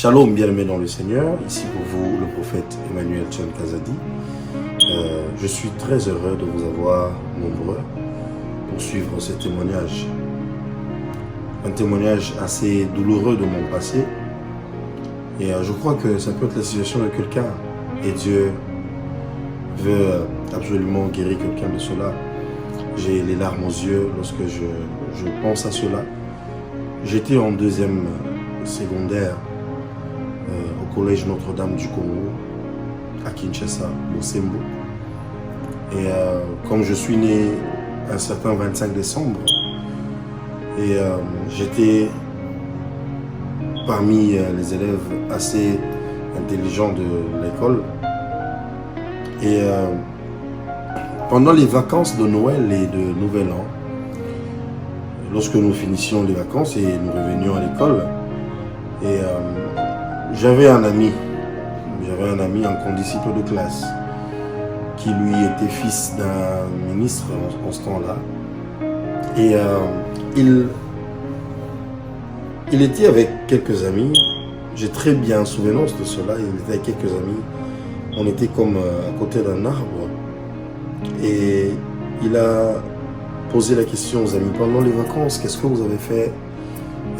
Shalom, bien-aimés dans le Seigneur, ici pour vous le prophète Emmanuel Tchan Kazadi. Je suis très heureux de vous avoir nombreux pour suivre ce témoignage. Un témoignage assez douloureux de mon passé. Et je crois que ça peut être la situation de quelqu'un. Et Dieu veut absolument guérir quelqu'un de cela. J'ai les larmes aux yeux lorsque je pense à cela. J'étais en deuxième secondaire au collège Notre-Dame du Congo, à Kinshasa, au Sembo. Et comme je suis né un certain 25 décembre, et j'étais parmi les élèves assez intelligents de l'école. Et pendant les vacances de Noël et de Nouvel An, lorsque nous finissions les vacances et nous revenions à l'école, et j'avais un ami en condisciple de classe, qui lui était fils d'un ministre en ce temps-là. Et il était avec quelques amis, j'ai très bien souvenance de cela, il était avec quelques amis, on était comme à côté d'un arbre, et il a posé la question aux amis, pendant les vacances, qu'est-ce que vous avez fait,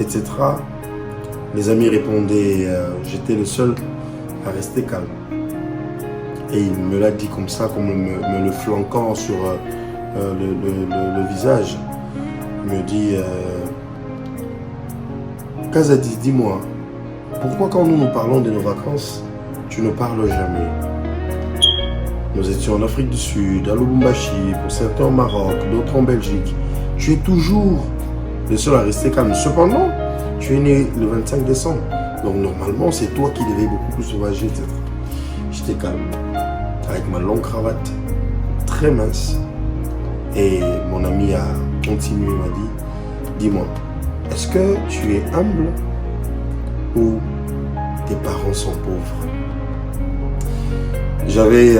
etc. Les amis répondaient, j'étais le seul à rester calme. Et il me l'a dit comme ça, comme me le flanquant sur le visage. Il me dit, Kazadi, dis-moi, pourquoi quand nous parlons de nos vacances, tu ne parles jamais? Nous étions en Afrique du Sud, à Lubumbashi, pour certains au Maroc, d'autres en Belgique. Tu es toujours le seul à rester calme. Cependant, tu es né le 25 décembre. Donc normalement, c'est toi qui devais beaucoup plus sauvager, etc. J'étais calme, avec ma longue cravate, très mince. Et mon ami a continué, m'a dit, dis-moi, est-ce que tu es humble ou tes parents sont pauvres? J'avais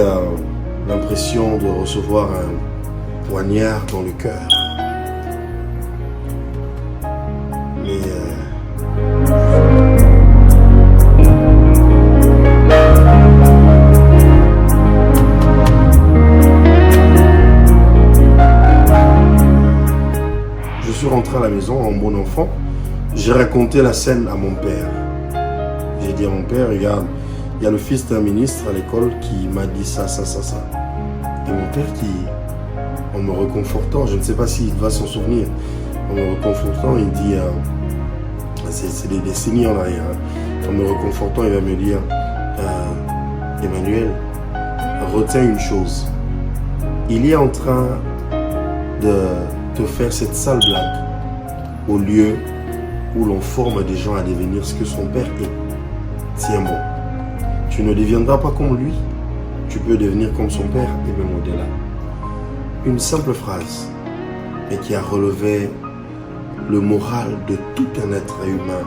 l'impression de recevoir un poignard dans le cœur. Mais je suis rentré à la maison en bon enfant. J'ai raconté la scène à mon père. J'ai dit à mon père, regarde, il y a le fils d'un ministre à l'école qui m'a dit ça. Et mon père qui, en me reconfortant, je ne sais pas s'il va s'en souvenir, en me reconfortant, il dit, c'est des décennies en arrière, en me reconfortant, il va me dire, Emmanuel, retiens une chose, il est en train de te faire cette sale blague au lieu où l'on forme des gens à devenir ce que son père est. Tiens bon. Tu ne deviendras pas comme lui, tu peux devenir comme son père et même au-delà. Une simple phrase, mais qui a relevé le moral de tout un être humain.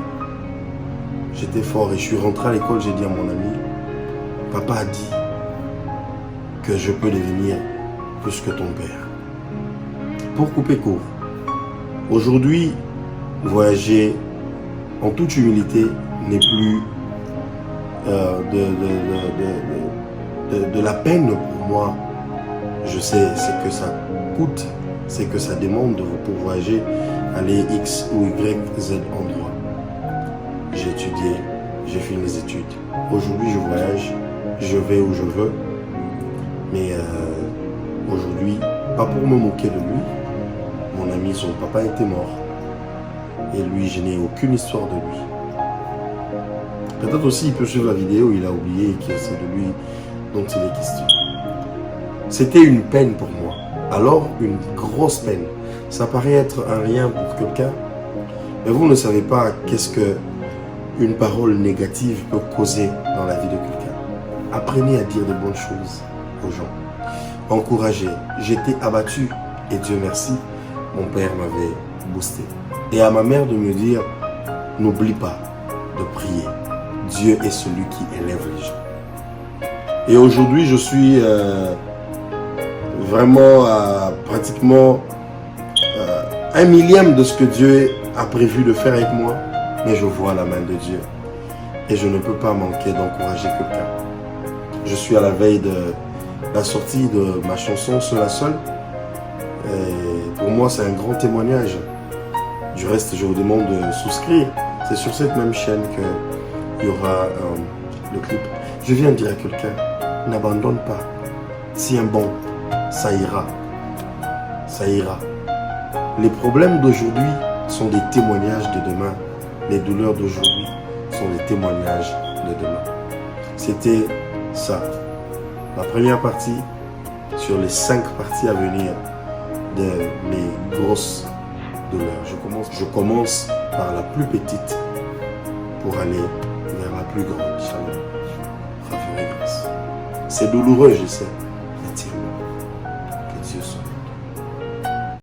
J'étais fort et je suis rentré à l'école, j'ai dit à mon ami, papa a dit que je peux devenir plus que ton père. Pour couper court, aujourd'hui, voyager en toute humilité n'est plus de la peine pour moi. Je sais ce que ça coûte, c'est que ça demande pour voyager, aller X ou Y, Z endroit. J'ai étudié, j'ai fini les études. Aujourd'hui, je voyage, je vais où je veux. Mais aujourd'hui, pas pour me moquer de lui, mon ami, son papa était mort. Et lui, je n'ai aucune histoire de lui. Peut-être aussi, il peut suivre la vidéo, il a oublié que c'est de lui dont il est question. C'était une peine pour moi. Alors, une grosse peine. Ça paraît être un rien pour quelqu'un, mais vous ne savez pas qu'est-ce que une parole négative peut causer dans la vie de quelqu'un. Apprenez à dire de bonnes choses aux gens. Encouragez. J'étais abattu et Dieu merci, mon père m'avait boosté. Et à ma mère de me dire, n'oublie pas de prier. Dieu est celui qui élève les gens. Et aujourd'hui, je suis vraiment pratiquement un millième de ce que Dieu a prévu de faire avec moi. Mais je vois la main de Dieu. et je ne peux pas manquer d'encourager quelqu'un. Je suis à la veille de la sortie de ma chanson Seul à Seul. Et pour moi, c'est un grand témoignage. Du reste, je vous demande de souscrire. C'est sur cette même chaîne qu'il y aura le clip. Je viens de dire à quelqu'un, n'abandonne pas. Tiens bon, ça ira. Ça ira. Les problèmes d'aujourd'hui sont des témoignages de demain. Les douleurs d'aujourd'hui sont des témoignages de demain. C'était ça. La première partie sur les 5 parties à venir de mes grosses douleurs. Je commence par la plus petite pour aller vers la plus grande. Shalom. C'est douloureux, je sais.